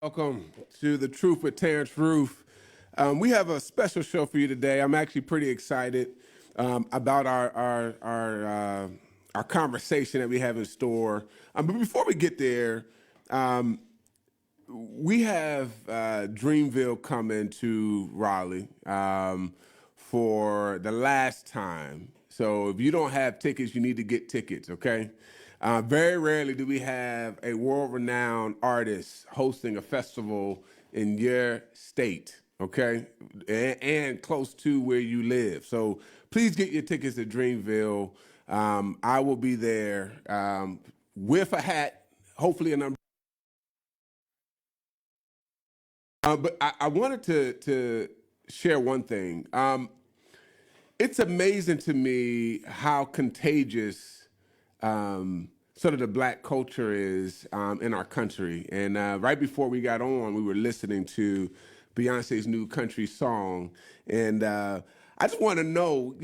Welcome to The Truth with Terrence Ruth. We have a special show for you today. I'm actually pretty excited about our conversation that we have in store. But before we get there, we have Dreamville coming to Raleigh for the last time. So if you don't have tickets, you need to get tickets, okay? Very rarely do we have a world-renowned artist hosting a festival in your state, okay, and close to where you live. So please get your tickets to Dreamville. I will be there with a hopefully an umbrella. But I wanted to share one thing. It's amazing to me how contagious sort of the black culture is in our country. And right before we got on, we were listening to Beyonce's new country song. And I just want to know,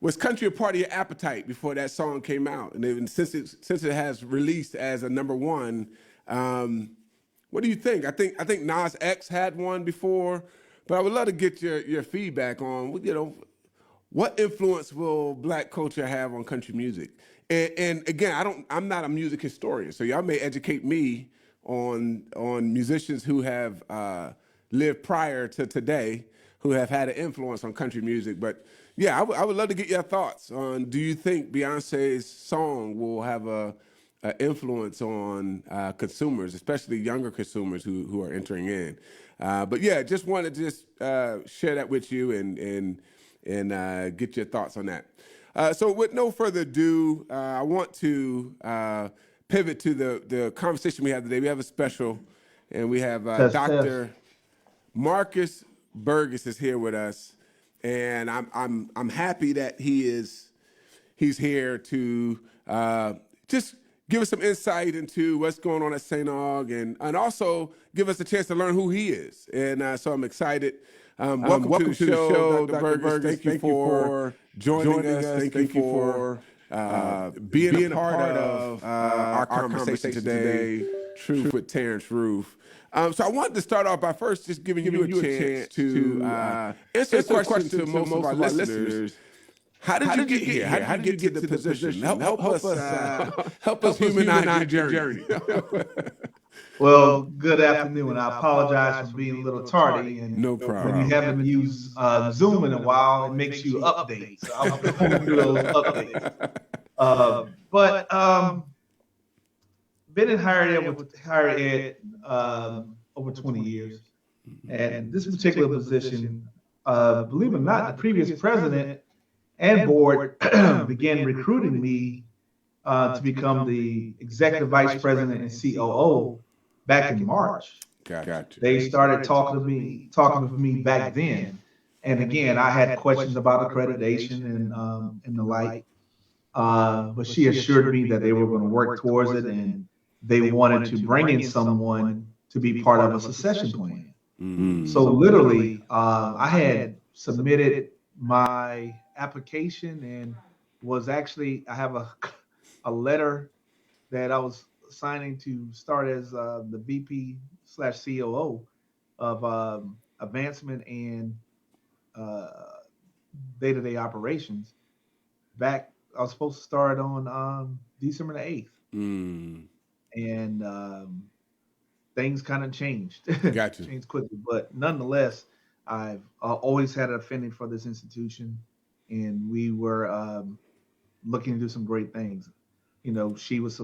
was country a part of your appetite before that song came out? And even since it has released as a number one, what do you think? I think Nas X had one before, but I would love to get your feedback on, what influence will black culture have on country music? And again, I'm not a music historian, so y'all may educate me on musicians who have lived prior to today, who have had an influence on country music. But yeah, I would love to get your thoughts on, do you think Beyonce's song will have a influence on consumers, especially younger consumers who are entering in? But yeah, just wanted to share that with you and get your thoughts on that. So with no further ado, I want to pivot to the conversation we have today. We have a special, and we have Dr. Marcus Burgess is here with us, and I'm happy that he's here to just give us some insight into what's going on at St. Aug, and also give us a chance to learn who he is. And so I'm excited. Welcome to the show, Dr. Burgess. Thank you for joining us. Thank you for being a part of our conversation today, Truth with Terrence Ruth. So I wanted to start off by first just giving you a chance to answer a question to most of our listeners. How did you get here? How did you get to the position? Help us humanize your journey. Well, good afternoon. I apologize for being a little tardy. And no problem. when you haven't used Zoom in a while, it makes you update. So I'll go through those updates. But been in higher ed over 20 years. And this particular position, believe it or not, the previous president and board began recruiting me to become the executive vice president and COO back in March. Gotcha. They started talking with me back then. And again, I had questions about accreditation and the like. But she assured me that they were going to work towards it, and they wanted to bring in someone to be part of a succession plan. Mm-hmm. So literally, I had submitted my application and I have a letter that I was signing to start as the VP/COO of advancement and day-to-day operations. I was supposed to start on December the 8th. Mm. And things kind of changed. Gotcha. Changed quickly. But nonetheless, I've always had an affinity for this institution, and we were looking to do some great things. She was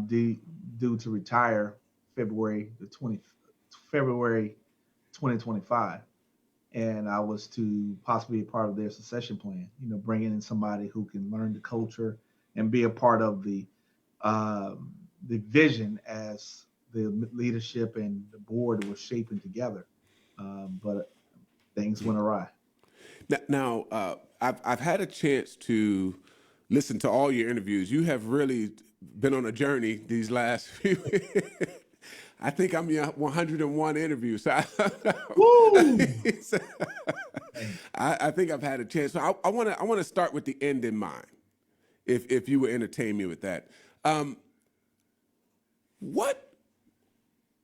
due to retire February 2025, and I was to possibly be a part of their succession plan. Bringing in somebody who can learn the culture and be a part of the vision as the leadership and the board were shaping together. But things went awry. Now, I've had a chance to listen to all your interviews. You have really been on a journey these last few. I think I'm your 101 interview. So I think I've had a chance. So I want to start with the end in mind, if you would entertain me with that. What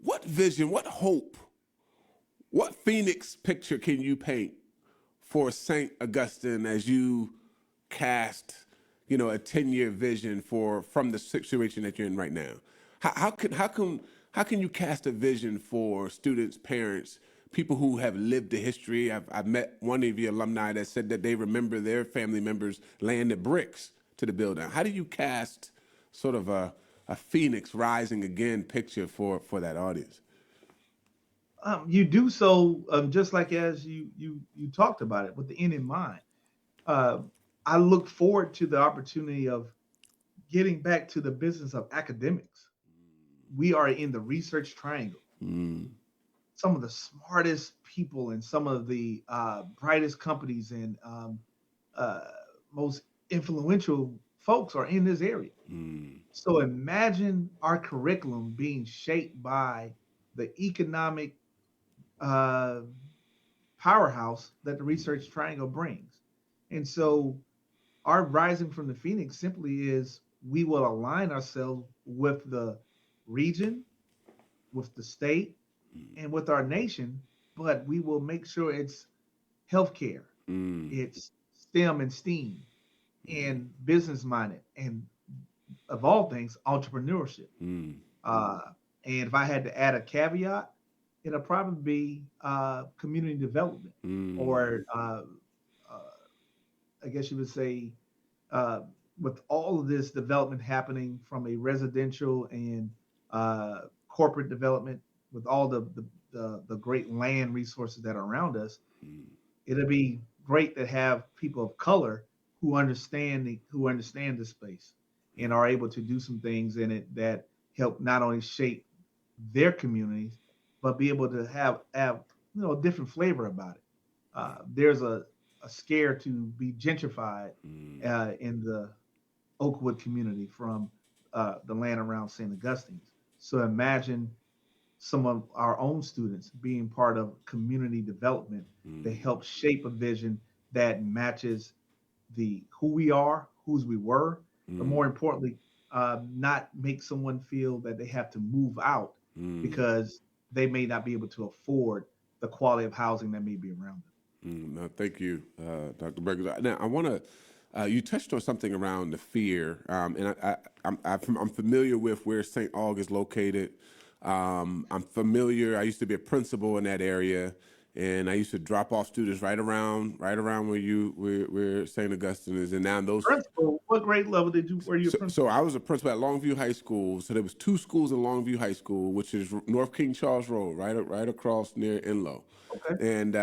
What vision, what hope, what Phoenix picture can you paint for St. Augustine as you cast, a 10-year vision from the situation that you're in right now? How can you cast a vision for students, parents, people who have lived the history? I've met one of your alumni that said that they remember their family members laying the bricks to the building. How do you cast sort of a phoenix rising again picture for that audience? You do so just like as you talked about it with the end in mind. Uh, I look forward to the opportunity of getting back to the business of academics. We are in the research triangle. Mm, Some of the smartest people and some of the brightest companies and uh, most influential folks are in this area. mm, So imagine our curriculum being shaped by the economic uh, powerhouse that the research triangle brings. And so our rising from the phoenix simply is we will align ourselves with the region, with the state, and with our nation, but we will make sure it's healthcare, mm, it's STEM and STEAM, and business minded, and of all things, entrepreneurship. mm, Uh, and if I had to add a caveat, it'll probably be community development, mm, or uh, I guess you would say, uh, with all of this development happening from a residential and corporate development, with all the great land resources that are around us, mm, it'll be great to have people of color who understand the space and are able to do some things in it that help not only shape their communities, but be able to have a different flavor about it. There's a scare to be gentrified mm, in the Oakwood community from the land around St. Augustine's. So imagine some of our own students being part of community development to mm, help shape a vision that matches the who we are, whose we were, but mm, more importantly, not make someone feel that they have to move out mm, because they may not be able to afford the quality of housing that may be around them. No, thank you, Dr. Burgess. Now, I want to. You touched on something around the fear, and I'm familiar with where St. Aug is located. I'm familiar. I used to be a principal in that area, and I used to drop off students right around where St. Augustine is, and now those. Principal, what grade level were you a So principal? I was a principal at Longview High School. So there was two schools in Longview High School, which is North King Charles Road, right across near Enlow, Okay, and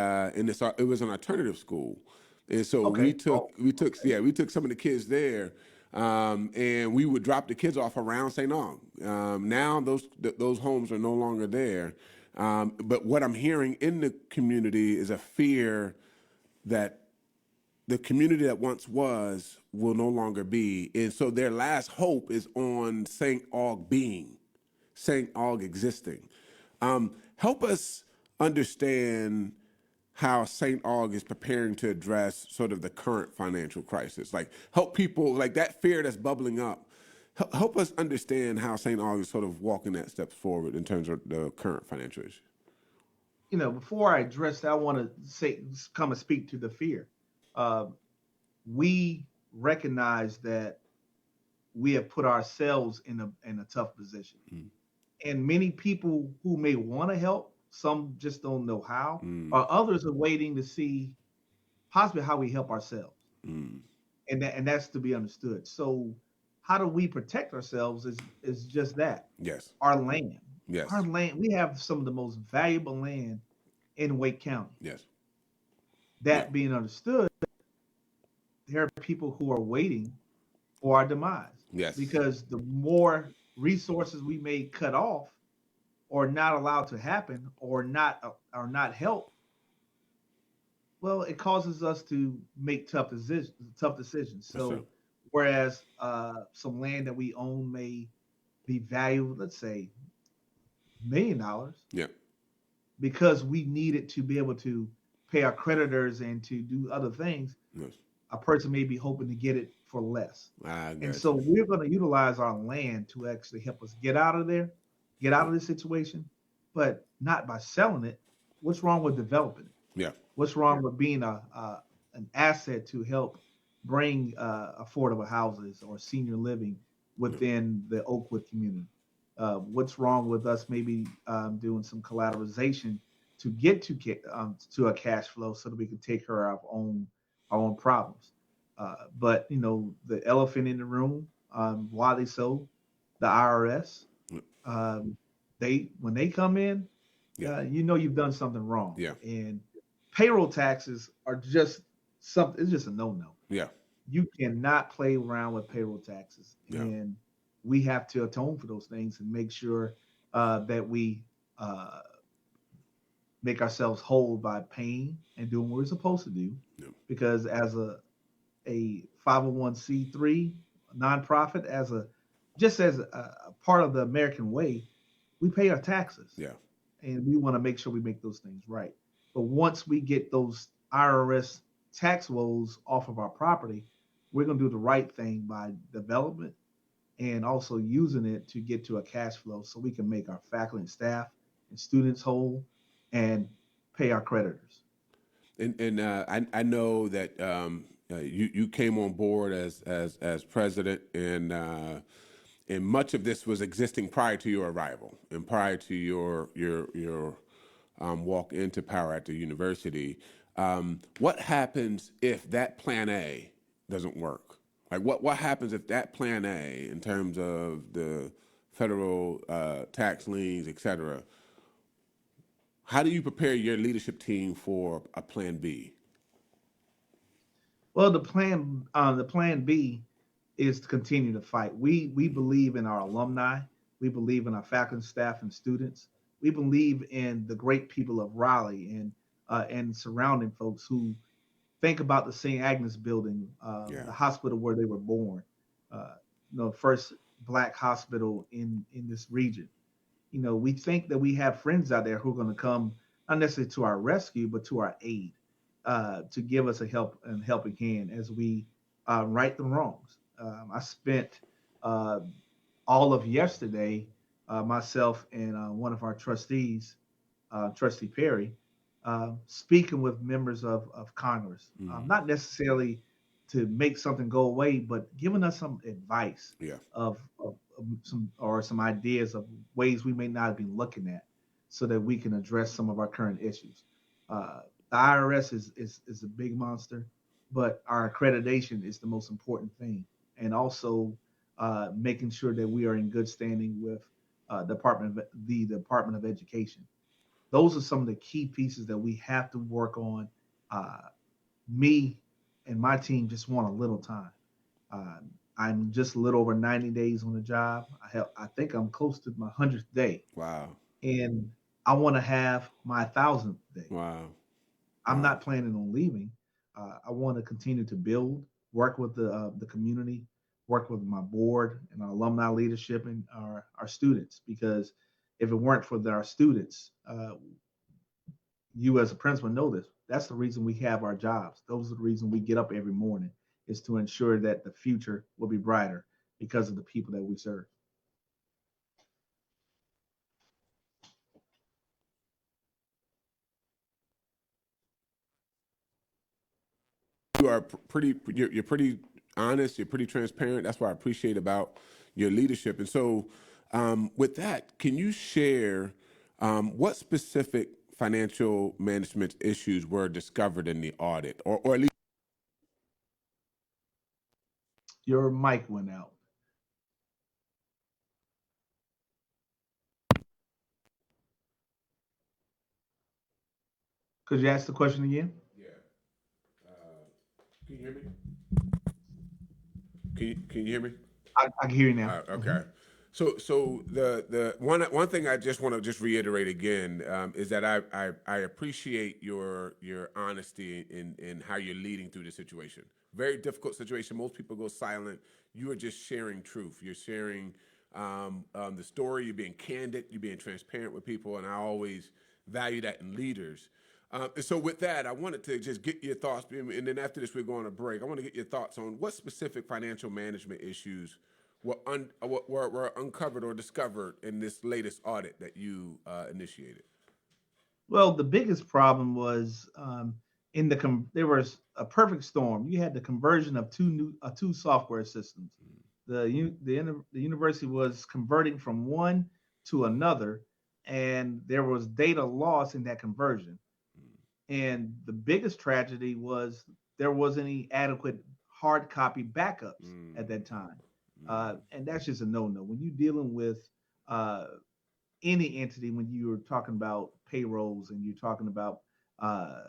it was an alternative school, and so we okay, took oh, we took okay, yeah we took some of the kids there, and we would drop the kids off around St. Aug. Now those homes are no longer there, but what I'm hearing in the community is a fear that the community that once was will no longer be. And so their last hope is on St. Aug being, St. Aug existing. Help us understand how St. Aug is preparing to address sort of the current financial crisis. Like, help people, like that fear that's bubbling up. Help us understand how St. Aug is sort of walking that steps forward in terms of the current financial issue. Before I address that, I want to say, come and speak to the fear. Uh, we recognize that we have put ourselves in a tough position, Mm, and many people who may want to help, some just don't know how, mm, or others are waiting to see possibly how we help ourselves, mm. and that's to be understood. So, how do we protect ourselves? Is just that Yes, our land, our yes, land. We have some of the most valuable land in Wake County. yes, yeah, That being understood, there are people who are waiting for our demise yes, because the more resources we may cut off or not allowed to happen or not help, well, it causes us to make tough decisions. for sure. So whereas some land that we own may be valued, let's say $1 million, Yeah, because we need it to be able to pay our creditors and to do other things, yes, a person may be hoping to get it for less. I And got so you. we're going to utilize our land to actually help us get out of there, get out Yeah, of this situation. but not by selling it. What's wrong with developing it? Yeah. What's wrong with being an asset to help bring affordable houses or senior living within the Oakwood community? What's wrong with us maybe doing some collateralization to get to a cash flow so that we can take care of our own problems? But the elephant in the room, why so, the IRS, um, they when they come in, Yeah. you've done something wrong. Yeah. And payroll taxes are just something. It's just a no-no. Yeah. You cannot play around with payroll taxes, Yeah. and we have to atone for those things and make sure that we uh, make ourselves whole by paying and doing what we're supposed to do. Yeah. Because as a 501c3 nonprofit, just as a part of the American way, we pay our taxes. Yeah. And we want to make sure we make those things right. But once we get those IRS tax woes off of our property, we're going to do the right thing by development and also using it to get to a cash flow so we can make our faculty and staff and students whole and pay our creditors. And I know that you came on board as president, and much of this was existing prior to your arrival and prior to your walk into power at the university. What happens if that plan A doesn't work? Like what happens if that plan A, in terms of the federal tax liens, et cetera, how do you prepare your leadership team for a plan B? Well, the plan B is to continue to fight. We believe in our alumni. We believe in our faculty, staff, and students. We believe in the great people of Raleigh and surrounding folks who think about the St. Agnes building, Yeah. the hospital where they were born, uh, first Black hospital in this region. We think that we have friends out there who are going to come not necessarily to our rescue, but to our aid, to give us a helping hand as we right the wrongs. I spent uh, all of yesterday, myself and one of our trustees, Trustee Perry, speaking with members of Congress, Mm-hmm. not necessarily to make something go away, but giving us some advice Yeah. of some ideas of ways we may not have been looking at, so that we can address some of our current issues. The IRS is a big monster, but our accreditation is the most important thing, and also making sure that we are in good standing with the Department of Education. Those are some of the key pieces that we have to work on. Uh, Me and my team just want a little time. Uh, I'm just a little over 90 days on the job. I think I'm close to my 100th day, Wow. and I want to have my 1,000th day. Wow. I'm Wow. not planning on leaving. I want to continue to build, work with the community, work with my board and our alumni leadership and our students. Because if it weren't for our students, you as a principal know this. That's the reason we have our jobs. Those are the reason we get up every morning, is to ensure that the future will be brighter because of the people that we serve. You are pretty. You're pretty honest. You're pretty transparent. That's what I appreciate about your leadership. And so, with that, can you share what specific financial management issues were discovered in the audit, or at least Your mic went out. Could you ask the question again? yeah. Can you hear me? Can you hear me? I can hear you now. Okay. So the one thing I just want to just reiterate again is that I appreciate your honesty in how you're leading through the situation. Very difficult situation. Most people go silent. You are just sharing truth. You're sharing the story. You're being candid. You're being transparent with people, and I always value that in leaders. And so with that, I wanted to just get your thoughts, and then after this, we're going to break. I want to get your thoughts on what specific financial management issues were uncovered or discovered in this latest audit that you initiated? Well, the biggest problem was there was a perfect storm. You had the conversion of two software systems. The university was converting from one to another, and there was data loss in that conversion. And the biggest tragedy was there wasn't any adequate hard copy backups at that time. And that's just a no-no. When you're dealing with uh, any entity, when you're talking about payrolls and you're talking about uh,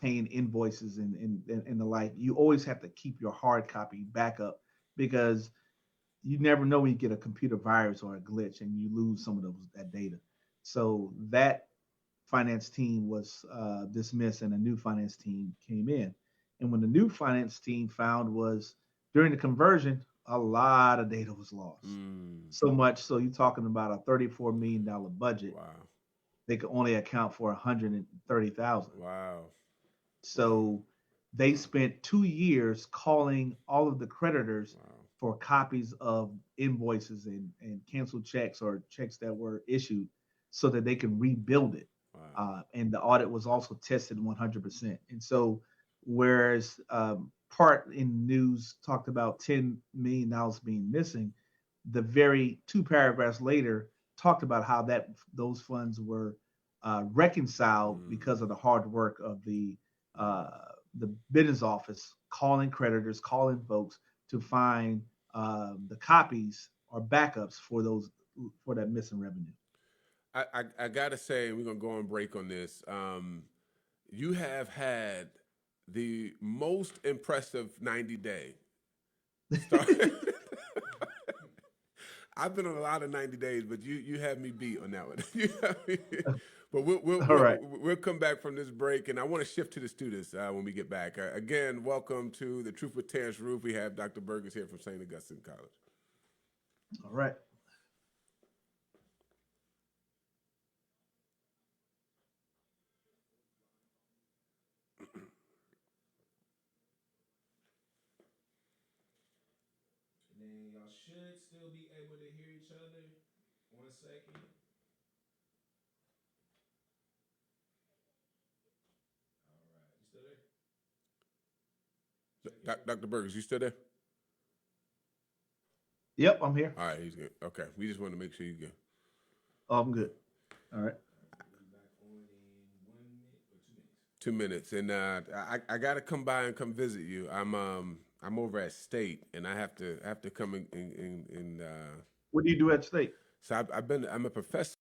paying invoices and the like, you always have to keep your hard copy backup because you never know when you get a computer virus or a glitch and you lose some of that data. So that finance team was dismissed and a new finance team came in. And when the new finance team found was during the conversion, a lot of data was lost. So much so you're talking about a $34 million budget. Wow. They could only account for 130,000. Wow. So they spent 2 years calling all of the creditors Wow. for copies of invoices and canceled checks or checks that were issued so that they can rebuild it. Wow. And the audit was also tested 100%. And so, whereas part in the news talked about $10 million being missing, the very 2 paragraphs later talked about how those funds were reconciled because of the hard work of the business office calling creditors, calling folks to find the copies or backups for that missing revenue. I gotta say, we're gonna go on break on this. You have had the most impressive 90-day. I've been on a lot of 90 days, but you have me beat on that one. But All right. we'll come back from this break, and I want to shift to the students when we get back. Again, welcome to The Truth with Terrence Ruth. We have Dr. Burgess here from St. Augustine College. All right. And then y'all should still be able to hear each other. 1 second. All right. You still there? Dr. Burgess, you still there? Yep, I'm here. All right, he's good. Okay. We just want to make sure you're good. Oh, I'm good. All right. 2 minutes, and I got to come by and come visit you. I'm over at State, and I have to come in. What do you do at State? So I'm a professor.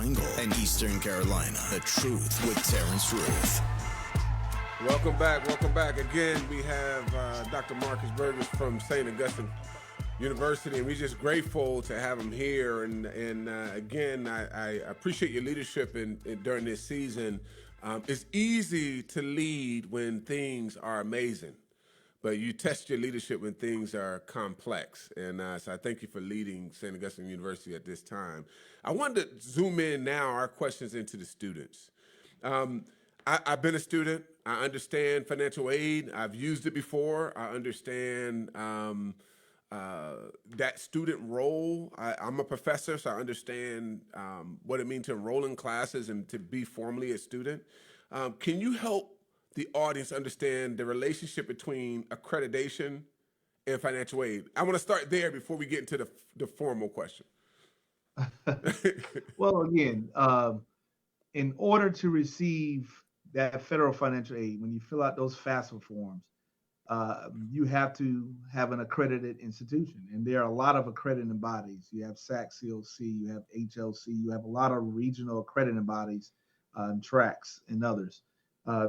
and Eastern Carolina. The Truth with Terrence Ruth. Welcome back. Again, we have Dr. Marcus Burgess from St. Augustine University, and we're just grateful to have him here. And again, I appreciate your leadership during this season. It's easy to lead when things are amazing, but you test your leadership when things are complex. And so I thank you for leading St. Augustine University at this time. I wanted to zoom in now, our questions into the students. I've been a student. I understand financial aid. I've used it before. I understand that student role. I'm a professor, so I understand what it means to enroll in classes and to be formally a student. Can you help the audience understand the relationship between accreditation and financial aid? I want to start there before we get into the formal question. Well, again, in order to receive that federal financial aid, when you fill out those FAFSA forms, you have to have an accredited institution. And there are a lot of accrediting bodies. You have SAC, COC, you have HLC, you have a lot of regional accrediting bodies, TRACs, and others.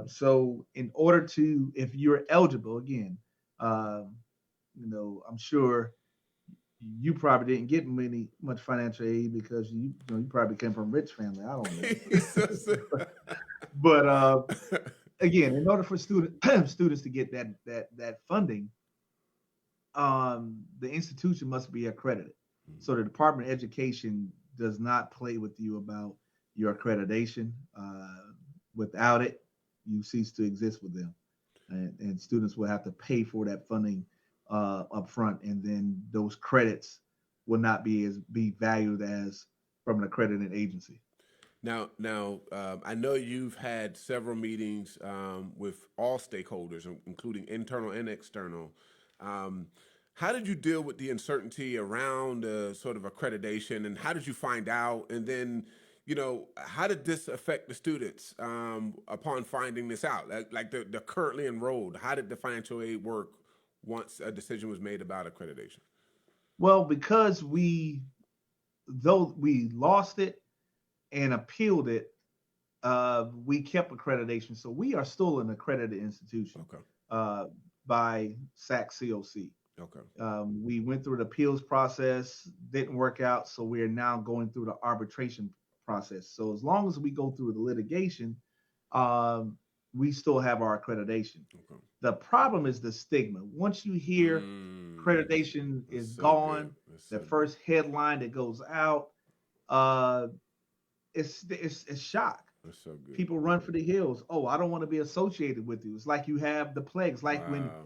So in order to, if you're eligible, again, I'm sure you probably didn't get much financial aid because you probably came from a rich family. I don't know. But again, in order for students to get that funding, the institution must be accredited. So the Department of Education does not play with you about your accreditation. Without it, you cease to exist with them, and students will have to pay for that funding up front, and then those credits will not be valued as from an accredited agency. Now, I know you've had several meetings with all stakeholders, including internal and external. How did you deal with the uncertainty around sort of accreditation, and how did you find out? And then, how did this affect the students upon finding this out? Like they're currently enrolled. How did the financial aid work once a decision was made about accreditation? Well, because though we lost it and appealed it, we kept accreditation. So we are still an accredited institution. Okay. By SAC COC. Okay. We went through the appeals process, didn't work out, so we are now going through the arbitration process. So as long as we go through the litigation, we still have our accreditation. Okay. The problem is the stigma. Once you hear accreditation is so gone, the first headline that goes out, it's shock. That's so good. People run for the hills. Oh, I don't want to be associated with you. It's like you have the plagues. Like now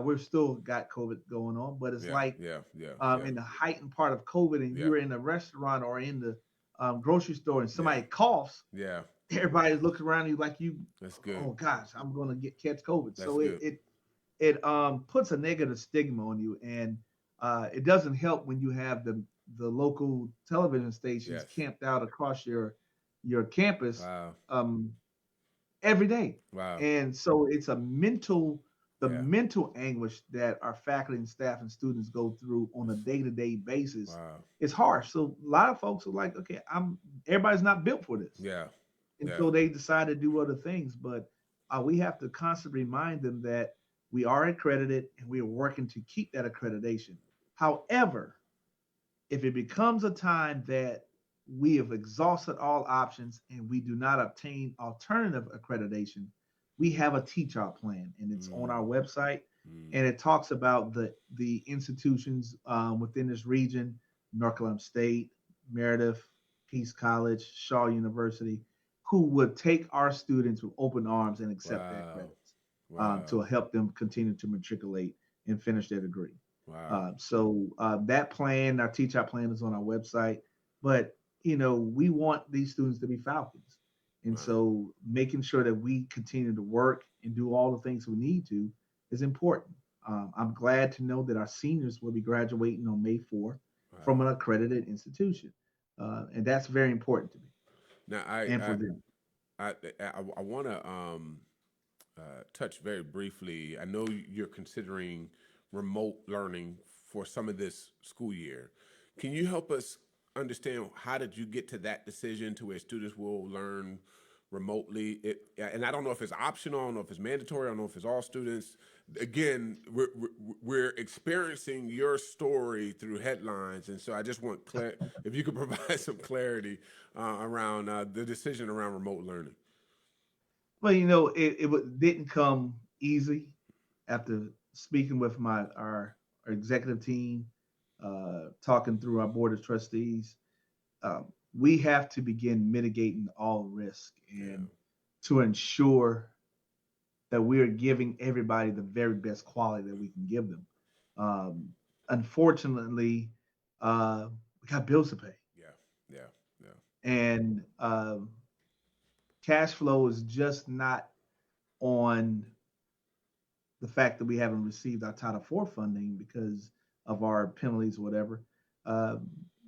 we've still got COVID going on, but it's in the heightened part of COVID, and you're in a restaurant or in the grocery store, and somebody coughs. Yeah. Everybody's looking around you like you. That's good. Oh gosh, I'm going to catch COVID. That's so it puts a negative stigma on you, and it doesn't help when you have the local television stations camped out across your campus every day. Wow. And so it's mental anguish that our faculty and staff and students go through on a day-to-day basis. Wow. It's harsh. So a lot of folks are like, okay, everybody's not built for this. Yeah. And so they decide to do other things. But we have to constantly remind them that we are accredited and we are working to keep that accreditation. However, if it becomes a time that we have exhausted all options and we do not obtain alternative accreditation, we have a teach-out plan, and it's on our website, and it talks about the institutions within this region: North Carolina State, Meredith, Peace College, Shaw University, who would take our students with open arms and accept their credits to help them continue to matriculate and finish their degree. Wow. So that plan, our teach-out plan, is on our website. But we want these students to be Falcons, and so making sure that we continue to work and do all the things we need to is important. I'm glad to know that our seniors will be graduating on May 4th from an accredited institution, and that's very important to me. Now, I want to touch very briefly. I know you're considering remote learning for some of this school year. Can you help us understand how did you get to that decision to where students will learn remotely? And I don't know if it's optional, I don't know if it's mandatory, I don't know if it's all students. Again, we're experiencing your story through headlines, and so I just want if you could provide some clarity around the decision around remote learning. Well, it didn't come easy. After speaking with our executive team, talking through our board of trustees, we have to begin mitigating all risk and to ensure that we are giving everybody the very best quality that we can give them. Unfortunately, we got bills to pay. Yeah. And cash flow is just not on the fact that we haven't received our Title IV funding because of our penalties or whatever.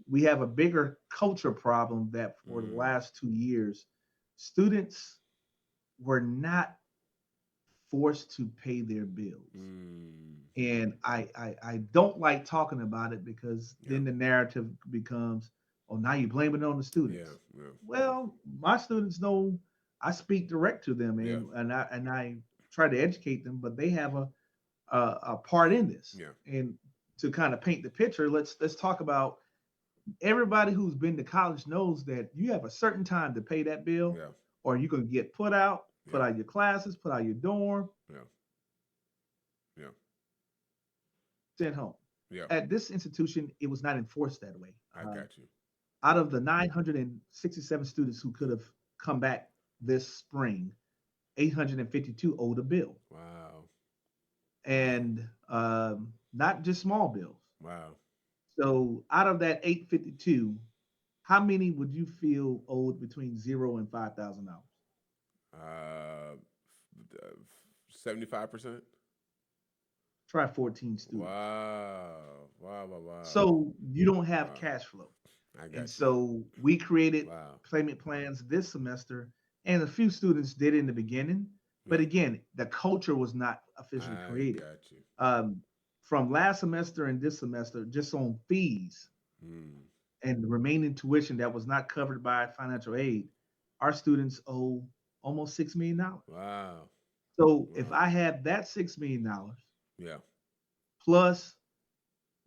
We have a bigger culture problem that for the last 2 years, students were not forced to pay their bills. And I don't like talking about it because then the narrative becomes, oh, now you're blaming it on the students. Well, my students know I speak direct to them, and I try to educate them, but they have a part in this. And to kind of paint the picture, let's talk about everybody who's been to college knows that you have a certain time to pay that bill, or you're gonna get put out your classes, put out your dorm, sent home. At this institution, it was not enforced that way. I got you. Out of the 967 students who could have come back this spring, 852 owed a bill. Wow. And not just small bills. Wow. So out of that 852, how many would you feel owed between $0 and $5,000? 75%. Try 14 students. Wow. So you don't have cash flow. I got and you. So we created payment plans this semester, and a few students did in the beginning. But again, the culture was not officially created. Got you. From last semester and this semester, just on fees and the remaining tuition that was not covered by financial aid, our students owe almost $6 million. Wow. So if I had that $6 million, plus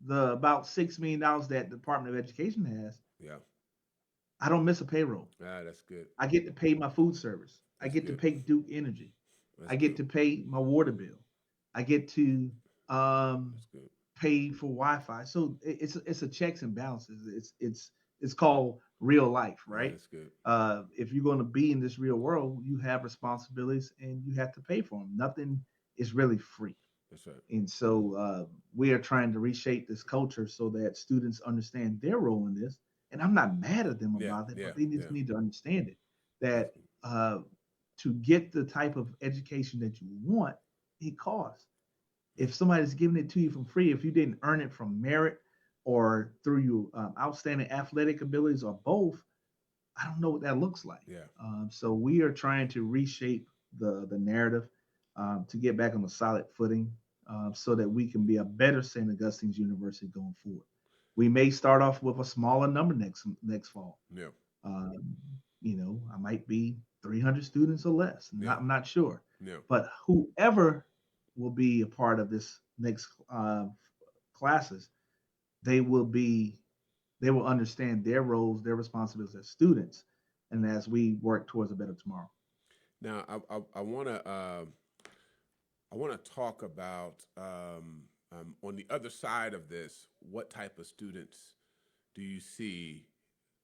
the about $6 million that the Department of Education has, I don't miss a payroll. That's good. I get to pay my food service. I get to pay Duke Energy. I get to pay my water bill. I get to pay for Wi-Fi. So it's a checks and balances. It's called real life, right? That's good. If you're going to be in this real world, you have responsibilities and you have to pay for them. Nothing is really free. That's right. And so we are trying to reshape this culture so that students understand their role in this. And I'm not mad at them about it, but they just need to understand it. That to get the type of education that you want, it costs. If somebody's giving it to you for free, if you didn't earn it from merit or through your outstanding athletic abilities or both, I don't know what that looks like. So we are trying to reshape the narrative to get back on a solid footing so that we can be a better St. Augustine's University going forward. We may start off with a smaller number next fall. I might be 300 students or less. I'm not sure. But whoever will be a part of this next classes, they will understand their roles, their responsibilities as students, and as we work towards a better tomorrow. Now, I want to talk about on the other side of this, what type of students do you see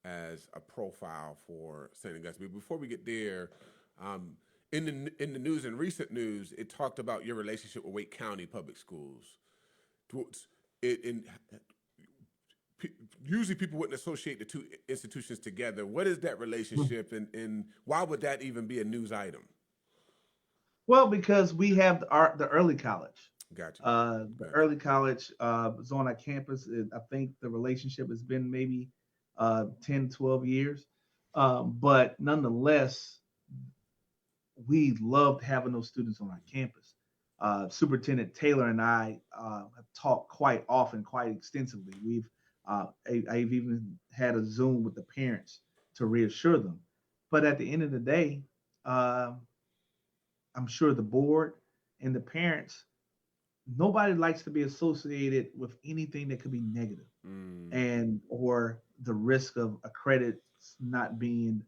as a profile for St. Augustine? But before we get there, in the news, in recent news, it talked about your relationship with Wake County Public Schools. Usually people wouldn't associate the two institutions together. What is that relationship, and why would that even be a news item? Well, because we have the early college. Gotcha. The early college is on our campus. I think the relationship has been maybe 10, 12 years. But nonetheless, we loved having those students on our campus. Superintendent Taylor and I have talked quite often, quite extensively. We've I've even had a Zoom with the parents to reassure them. But at the end of the day, uh, I'm sure the board and the parents, nobody likes to be associated with anything that could be negative Mm, and or the risk of a credit not being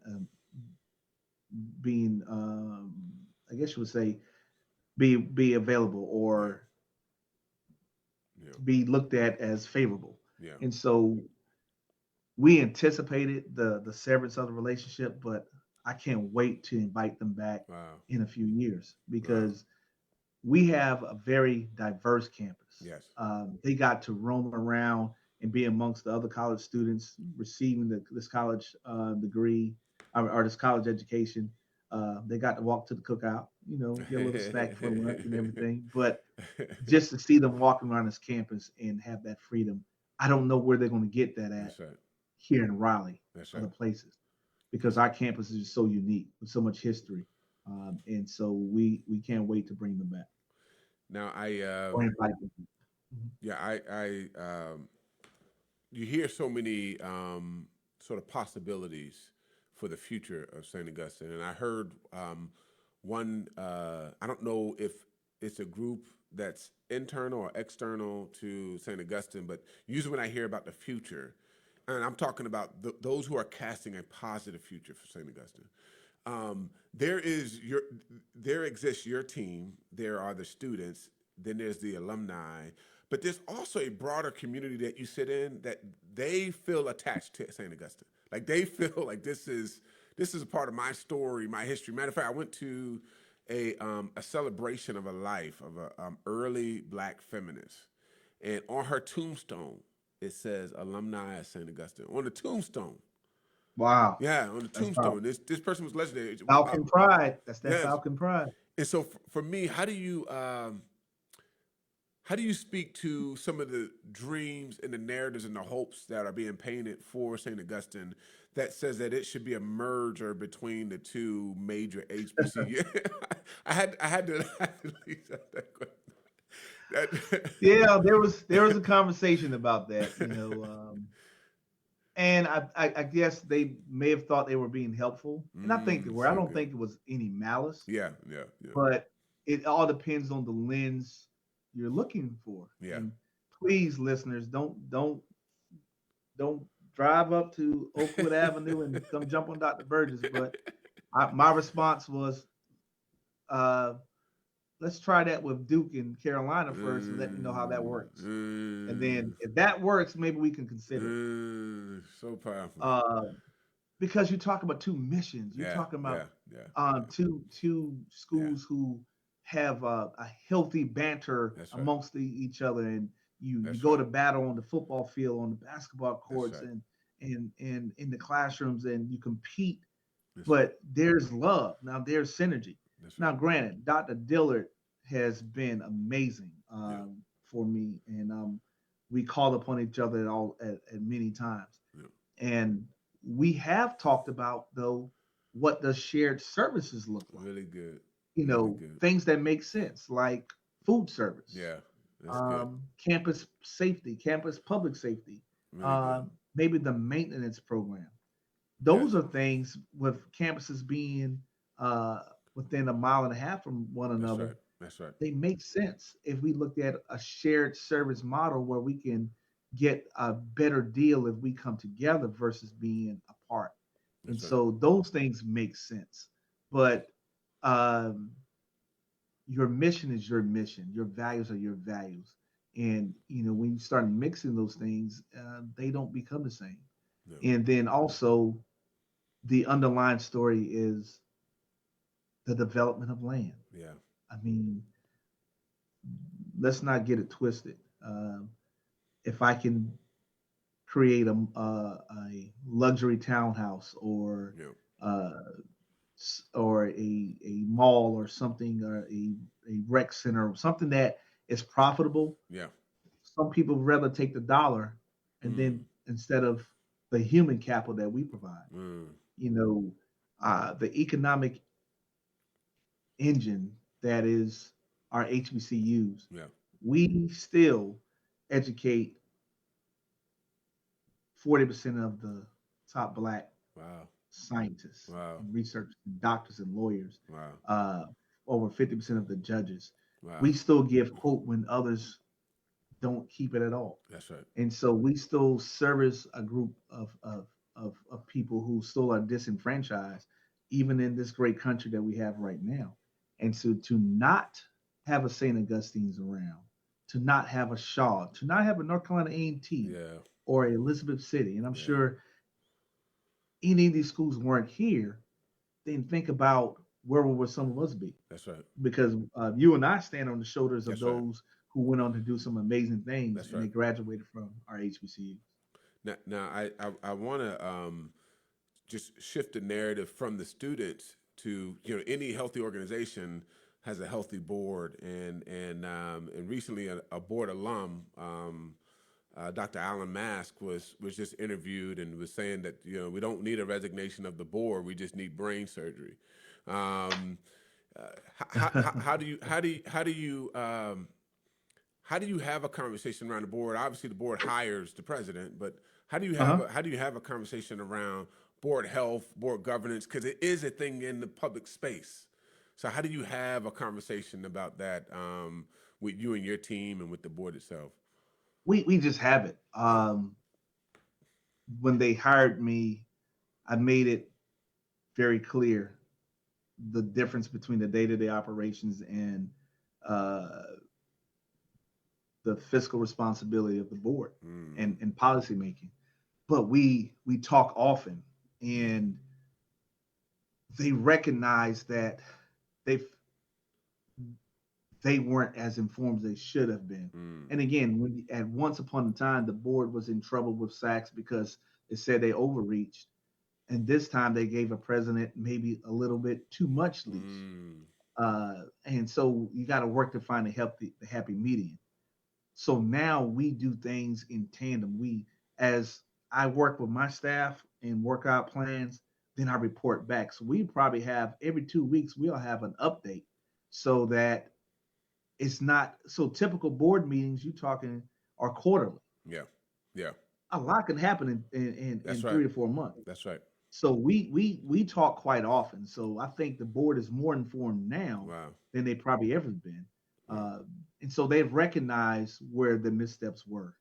I guess you would say be available yeah, or yeah, be looked at as favorable. yeah. And so we anticipated the severance of the relationship, but I can't wait to invite them back Wow, in a few years wow. because we have a very diverse campus. Yes. They got to roam around and be amongst the other college students receiving this college degree or this college education. They got to walk to the cookout, get a little snack for lunch and everything. But just to see them walking around this campus and have that freedom, I don't know where they're going to get that at That's right. here in Raleigh, That's right. other places, because That's our right. campus is just so unique with so much history. And so we can't wait to bring them back Now or invite them. yeah, you hear so many sort of possibilities for the future of St. Augustine, and I heard one. I don't know if it's a group that's internal or external to St. Augustine, but usually when I hear about the future, and I'm talking about those who are casting a positive future for St. Augustine. There is there exists your team. There are the students. Then there's the alumni, but there's also a broader community that you sit in that they feel attached to St. Augustine. Like they feel like this is a part of my story, my history. Matter of fact, I went to a celebration of a life of a early black feminist, and on her tombstone it says alumni at St. Augustine. On the tombstone, Wow, yeah, on the that's tombstone. powerful. This person was legendary. Falcon Pride. That's that Yes, Falcon Pride. and so for me, how do you speak to some of the dreams and the narratives and the hopes that are being painted for St. Augustine that says that it should be a merger between the two major HBCU? I had to leave that question. That, Yeah, there was a conversation about that, and I guess they may have thought they were being helpful, and I think they were. I so don't good. think it was any malice, Yeah, yeah, yeah, but it all depends on the lens you're looking for. yeah. And please, listeners, don't drive up to Oakwood Avenue and come jump on Dr. Burgess. But my response was, uh, let's try that with Duke and Carolina first, and let me know how that works. And then if that works, maybe we can consider it. So powerful. Uh, because you talk about two missions. You're Yeah, talking yeah, about yeah, two yeah. schools who have a healthy banter That's right. amongst each other, and you That's go right. to battle on the football field, on the basketball That's courts, right. and in the classrooms, and you compete. That's right. But there's love now. There's synergy. That's Now, right. granted, Dr. Dillard has been amazing Yeah, for me, and we call upon each other at many times. yeah. And we have talked about though what does shared services look like? Really good. Really good. Things that make sense, like food service, Yeah, that's good. campus safety, campus public safety, Really good. uh, maybe the maintenance program. Yes, Those are things with campuses being uh, within a mile and a half from one that's another. right. That's right. They make sense if we looked at a shared service model where we can get a better deal if we come together versus being apart. And That's right. so those things make sense. But um, your mission is your mission. Your values are your values. And when you start mixing those things, they don't become the same. No. And then also the underlying story is the development of land. Yeah. I mean, let's not get it twisted. If I can create a luxury townhouse Yeah. uh, or a mall or something or a rec center, something that is profitable, Yeah. some people rather take the dollar and Mm. then instead of the human capital that we provide. Mm. The economic engine that is our HBCUs, Yeah. we still educate 40% of the top Black Wow. scientists Wow. and researchers, and doctors and lawyers, Wow. over 50% of the judges. Wow. We still give hope when others don't keep it at all. That's right. And so we still service a group of people who still are disenfranchised, even in this great country that we have right now. And so to not have a St. Augustine's around, to not have a Shaw, to not have a North Carolina A&T Yeah. or Elizabeth City, and I'm Yeah. sure any of these schools weren't here, then think about where would some of us be? That's right. Because you and I stand on the shoulders of That's right. those who went on to do some amazing things, That's and they right. graduated from our HBCUs. Now I want to just shift the narrative from the students to, any healthy organization has a healthy board, and recently a board alum, Dr. Alan Mask was just interviewed and was saying that we don't need a resignation of the board, we just need brain surgery. How do you have a conversation around the board? Obviously, the board hires the president, but how do you have a conversation around board health, board governance? Because it is a thing in the public space. So how do you have a conversation about that with you and your team and with the board itself? We just have it. When they hired me, I made it very clear the difference between the day-to-day operations and the fiscal responsibility of the board and policy making. But we talk often, and they recognize that they weren't as informed as they should have been. And again, when at once upon a time the board was in trouble with Sachs because it said they overreached, and this time they gave a president maybe a little bit too much leash. And so you got to work to find the happy median. So now we do things in tandem. As I work with my staff and work out plans, then I report back. So we probably have every 2 weeks, we'll have an update so that it's not so typical board meetings you talking are quarterly. Yeah. Yeah. A lot can happen in That's 3 to 4 months. That's right. So we talk quite often. So I think the board is more informed now than they probably ever been. And so they've recognized where the missteps were.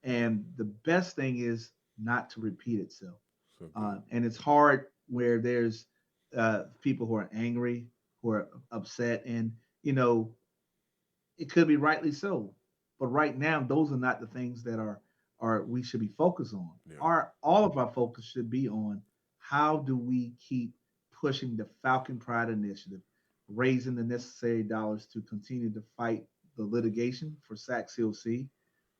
And the best thing is not to repeat itself. And it's hard where there's people who are angry, who are upset, and it could be rightly so. But right now, those are not the things that are we should be focused on. Yeah. All of our focus should be on how do we keep pushing the Falcon Pride initiative, raising the necessary dollars to continue to fight the litigation for Sachs COC,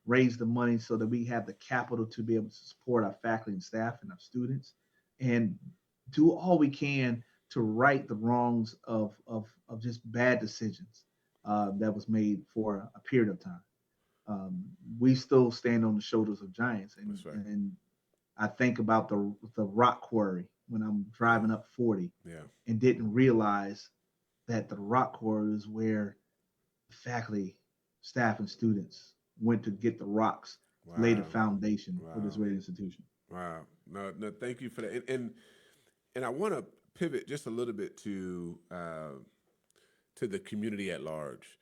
raise the money so that we have the capital to be able to support our faculty and staff and our students, and do all we can to right the wrongs of just bad decisions that was made for a period of time. We still stand on the shoulders of giants, and I think about the rock quarry when I'm driving up 40 and didn't realize that the rock quarry is where faculty, staff, and students went to get the rocks, lay the foundation for this great institution. Wow. No, thank you for that. And I want to pivot just a little bit to the community at large.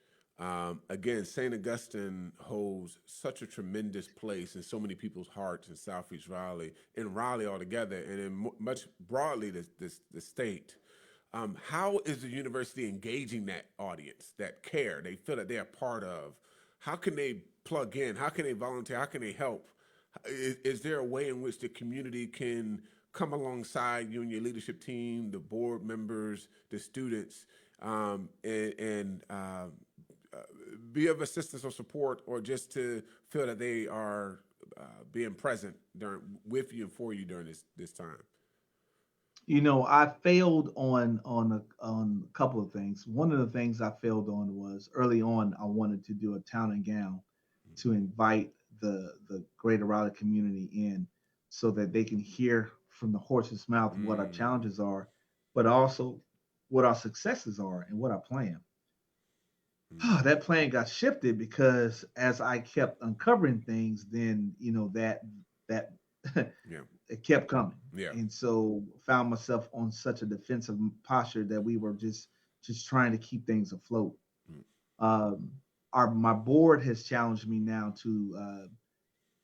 Again, St. Augustine holds such a tremendous place in so many people's hearts in Southeast Raleigh, in Raleigh altogether, and in much broadly the state. How is the university engaging that audience, that care, they feel that they are part of? How can they plug in? How can they volunteer? How can they help? Is there a way in which the community can come alongside you and your leadership team, the board members, the students, and be of assistance or support, or just to feel that they are being present with you and for you during this time? I failed on a couple of things. One of the things I failed on was early on, I wanted to do a town and gown to invite the greater Raleigh community in so that they can hear from the horse's mouth what our challenges are, but also what our successes are and what our plan. That plan got shifted because as I kept uncovering things, then that Yeah. it kept coming. Yeah. And so found myself on such a defensive posture that we were just trying to keep things afloat. Mm. Um, my board has challenged me now to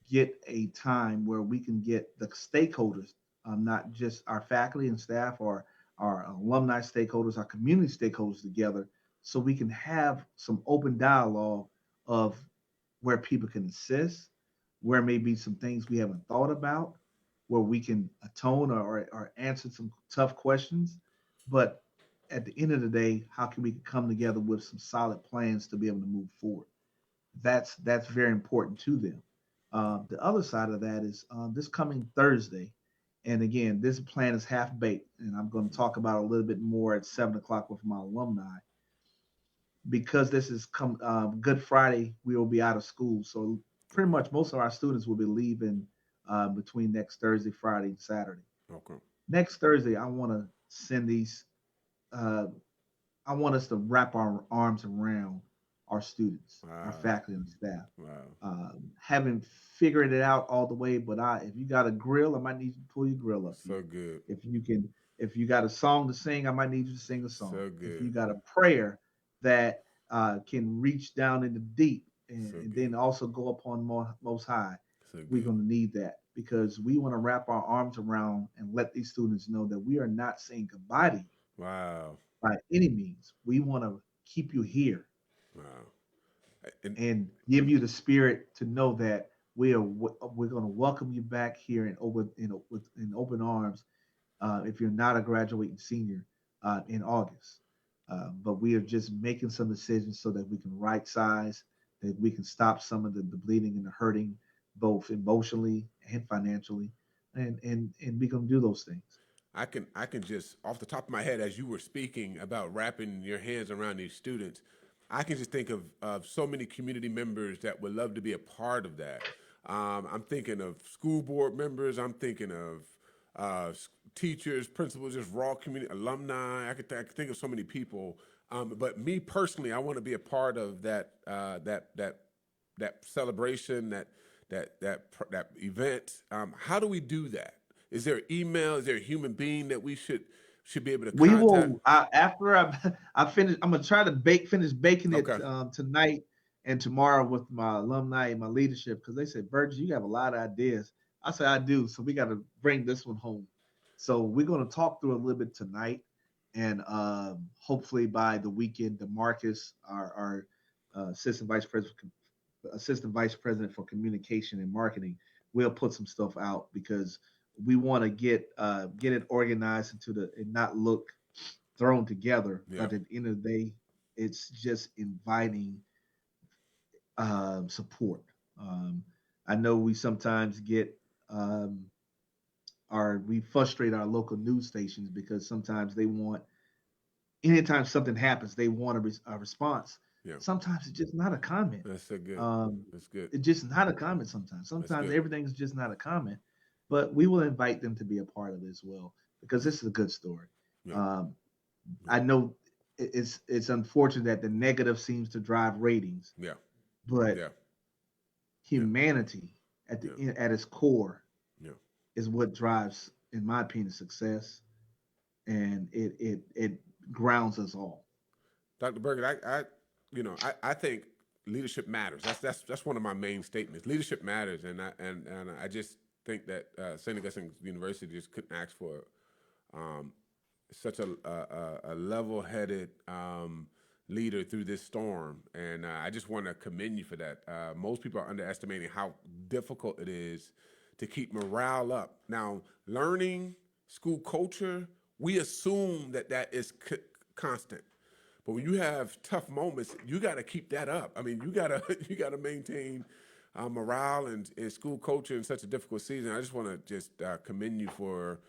get a time where we can get the stakeholders, not just our faculty and staff or our alumni stakeholders, our community stakeholders together, so we can have some open dialogue of where people can assist, where maybe some things we haven't thought about, where we can atone or answer some tough questions. But at the end of the day, how can we come together with some solid plans to be able to move forward? That's very important to them. The other side of that is this coming Thursday, and again, this plan is half baked, and I'm going to talk about it a little bit more at 7 o'clock with my alumni. Because this is Good Friday, we will be out of school, so pretty much most of our students will be leaving between next Thursday, Friday, and Saturday. Okay. Next Thursday, I want to send these. Uh, I want us to wrap our arms around our students, our Wow. faculty and staff. Wow. Haven't figured it out all the way, but if you got a grill, I might need you to pull your grill up So here. good. If you got a song to sing, I might need you to sing a song. So If you good. got a prayer that can reach down in the deep So and good. then also go upon Most High, So we're good. going to need that because we want to wrap our arms around and let these students know that we are not saying goodbye to you Wow. by any means. We want to keep you here Wow. And and give you the spirit to know that we're going to welcome you back here in open arms. If you're not a graduating senior in August, but we are just making some decisions so that we can right size, that we can stop some of the bleeding and the hurting, both emotionally and financially, and we're going to do those things. I can just off the top of my head as you were speaking about wrapping your hands around these students, I can just think of so many community members that would love to be a part of that. I'm thinking of school board members. I'm thinking of teachers, principals, just raw community alumni. I could think of so many people. But me personally, I want to be a part of that celebration, that event. How do we do that? Is there email? Is there a human being that we should be able to We contact? will after I finish. I'm gonna try to finish baking it Okay. tonight and tomorrow with my alumni and my leadership because they said, Burgess, you have a lot of ideas. I said I do, so we got to bring this one home. So we're gonna talk through a little bit tonight, and hopefully by the weekend, DeMarcus, our assistant vice president for communication and marketing, will put some stuff out because we want to get it organized and not look thrown together. Yeah. But at the end of the day, it's just inviting support. Um, I know we sometimes get um, we frustrate our local news stations because sometimes they want anytime something happens they want a response. Yeah. Sometimes it's just not a comment. That's so good. Um, That's good. it's just not a comment sometimes. That's Sometimes good. everything's just not a comment, but we will invite them to be a part of it as well because this is a good story. Yeah. Um, I know it's unfortunate that the negative seems to drive ratings, Yeah. but Yeah. humanity Yeah. at its core Yeah. is what drives, in my opinion, success, and it grounds us all. Dr. Burgess, I think leadership matters. That's one of my main statements. Leadership matters, and I just think that St. Augustine University just couldn't ask for um, such a level-headed leader through this storm, and I just want to commend you for that. Most people are underestimating how difficult it is to keep morale up. Now, learning school culture, we assume that is constant. But when you have tough moments, you got to keep that up. I mean, you gotta you gotta maintain morale and school culture in such a difficult season. I just want to just commend you for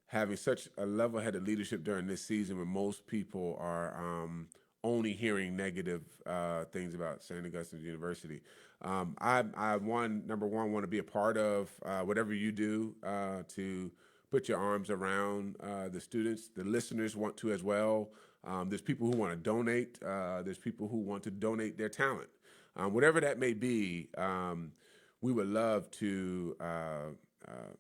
having such a level-headed leadership during this season, when most people are only hearing negative things about St. Augustine University. Number one, want to be a part of whatever you do to put your arms around the students. The listeners want to as well. There's people who want to donate. There's people who want to donate their talent. Whatever that may be, we would love to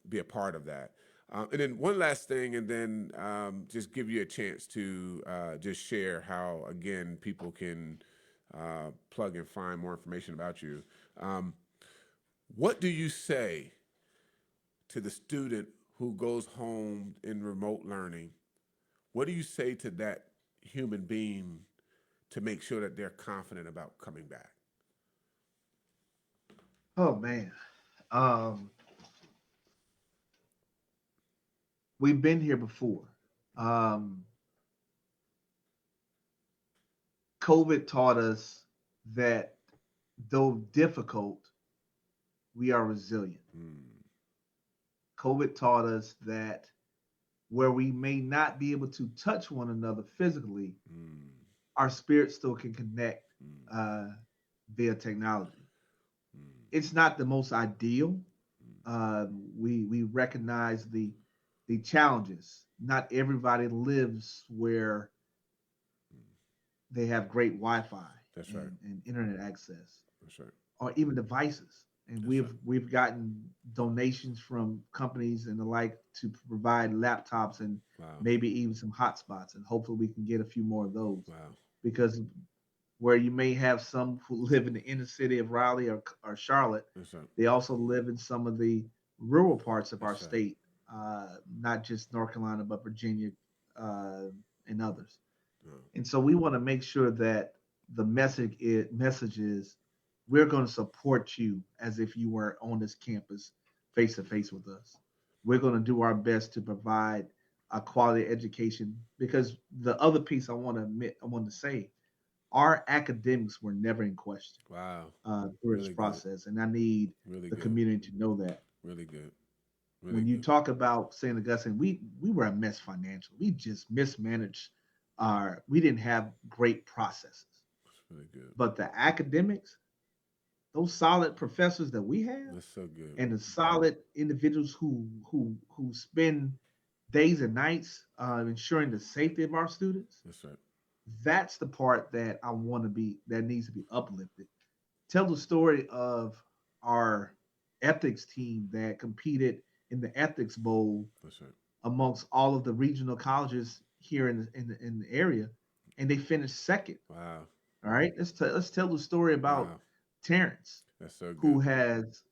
be a part of that. And then one last thing, and then just give you a chance to just share how, again, people can plug and find more information about you. What do you say to the student who goes home in remote learning? What do you say to that human being to make sure that they're confident about coming back? Oh man. Um, we've been here before. Um, COVID taught us that though difficult, we are resilient. COVID taught us that where we may not be able to touch one another physically, our spirit still can connect via technology. It's not the most ideal. We recognize the challenges. Not everybody lives where they have great Wi-Fi That's right. and internet access, That's right. or even devices. And That's we've gotten donations from companies and the like to provide laptops and Wow. maybe even some hotspots. And hopefully we can get a few more of those. Wow. Because where you may have some who live in the inner city of Raleigh or Charlotte, That's right. they also live in some of the rural parts of our That's right. state, not just North Carolina, but Virginia and others. Oh. And so we want to make sure that the message is we're going to support you as if you were on this campus face to face with us. We're going to do our best to provide a quality education, because the other piece I want to say, our academics were never in question Wow. through Really this good. process, and I need Really the good. community to know that. Really good. Really When you good. talk about St. Augustine, we were a mess financially. We just mismanaged we didn't have great processes. That's really good. But the academics, those solid professors that we have, That's so good. and the solid individuals who spend days and nights ensuring the safety of our students, That's right. that's the part that that needs to be uplifted. Tell the story of our ethics team that competed in the ethics bowl That's right. amongst all of the regional colleges here in the area, and they finished second. Wow. All right, let's tell the story about Wow. Terrance, That's so who good. has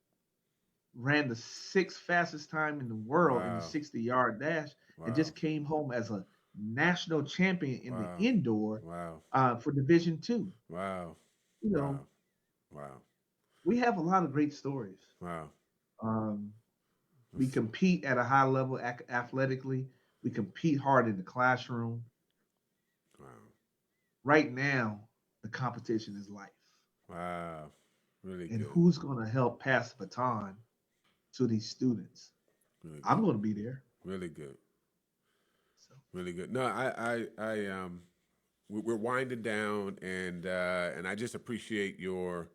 ran the sixth fastest time in the world in the Wow. 60-yard dash, and Wow. just came home as a national champion in the Wow. indoor Wow. for Division Two. Wow. You know, Wow. Wow. we have a lot of great stories. Wow. Um, we That's so, compete at a high level athletically. We compete hard in the classroom. wow. Right now, the competition is life. Wow. Really And good. who's going to help pass the baton to these students? Really good. I'm going to be there. Really good. So Really good. No, we're winding down, and I just appreciate your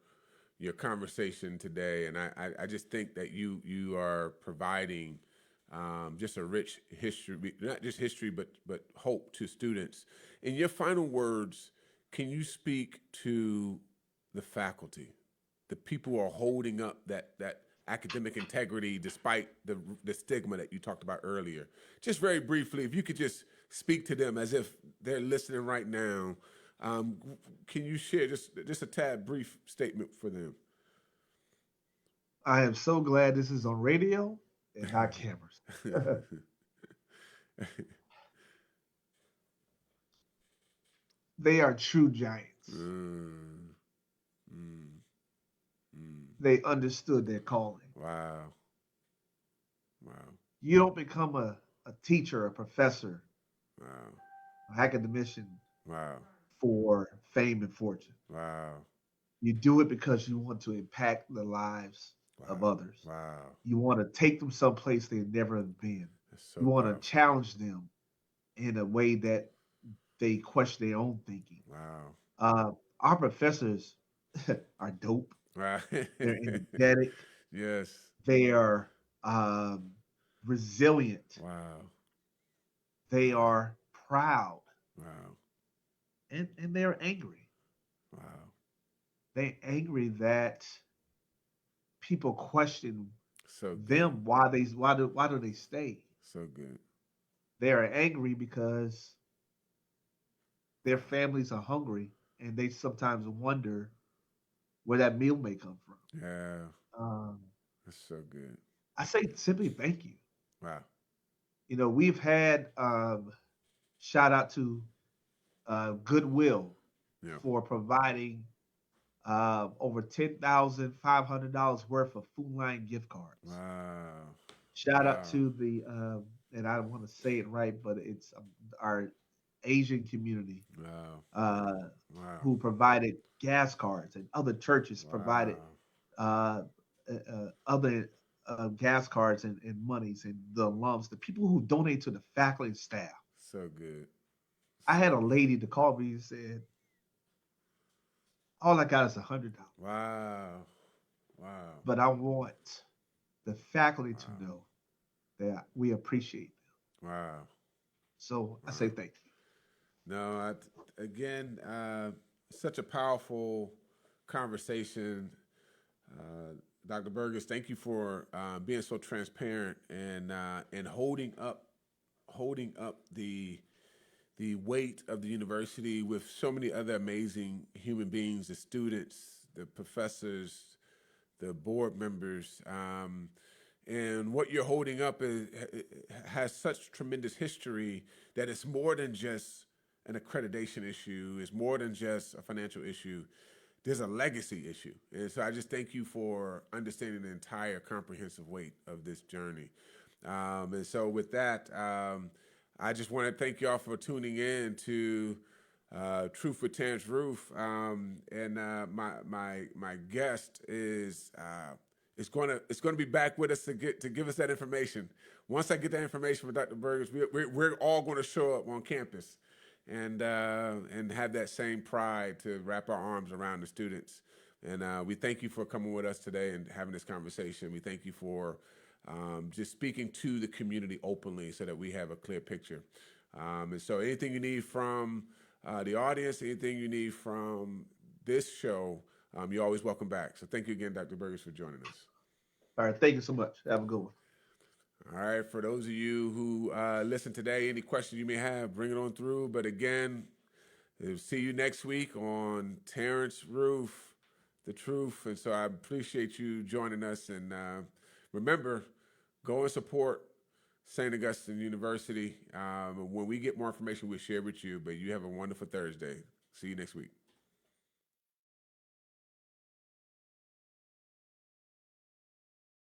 conversation today, and I just think that you are providing just a rich history, not just history, but hope to students. In your final words, can you speak to the faculty, the people who are holding up that academic integrity despite the stigma that you talked about earlier? Just very briefly, if you could just speak to them as if they're listening right now. Can you share just a tad brief statement for them? I am so glad this is on radio and not cameras. They are true giants. Mm, mm, mm. They understood their calling. Wow. Wow. You don't become a teacher, a professor, Wow. an academician Wow. for fame and fortune. Wow. You do it because you want to impact the lives of Wow. others. Wow. You want to take them someplace they've never been. That's so You want to powerful. challenge them in a way that they question their own thinking. Wow. Our professors are dope. Wow. They're energetic. Yes. They are resilient. Wow. They are proud, Wow. and they're angry. Wow. They're angry that people question So good. Them, why do they stay? So good. They are angry because their families are hungry, and they sometimes wonder where that meal may come from. Yeah. Um, That's so good. I say simply thank you. Wow. We've had shout out to Goodwill Yeah. for providing over $10,500 worth of Food Line gift cards. Wow. Shout out Wow. to the and I want to say it right, but it's our Asian community Wow. uh, Wow. who provided gas cards, and other churches provided Wow. uh, other gas cards and monies, and the alums, the people who donate to the faculty and staff. So good. I So had a good. lady to call me and said, "All I got is $100, Wow. Wow. but I want the faculty to Wow. know that we appreciate them." Wow. So I say Wow. thank you. No, again, such a powerful conversation. Uh, Dr. Burgess, thank you for being so transparent and holding up the weight of the university with so many other amazing human beings, the students, the professors, the board members. And what you're holding up has such tremendous history that it's more than just an accreditation issue. It's more than just a financial issue. There's a legacy issue. And so I just thank you for understanding the entire comprehensive weight of this journey. And so with that, I just want to thank y'all for tuning in to Truth with Terrence Ruth. And my guest is going to be back with us to give us that information. Once I get that information from Dr. Burgess, we're all going to show up on campus and have that same pride to wrap our arms around the students. And we thank you for coming with us today and having this conversation. We thank you for just speaking to the community openly so that we have a clear picture. And so anything you need from the audience, anything you need from this show, you're always welcome back. So thank you again, Dr. Burgess, for joining us. All right, thank you so much. Have a good one. All right, for those of you who listen today, any questions you may have, bring it on through. But again, we'll see you next week on Terrence Ruth, The Truth. And so I appreciate you joining us. And remember, go and support St. Augustine University. When we get more information, we'll share with you. But you have a wonderful Thursday. See you next week.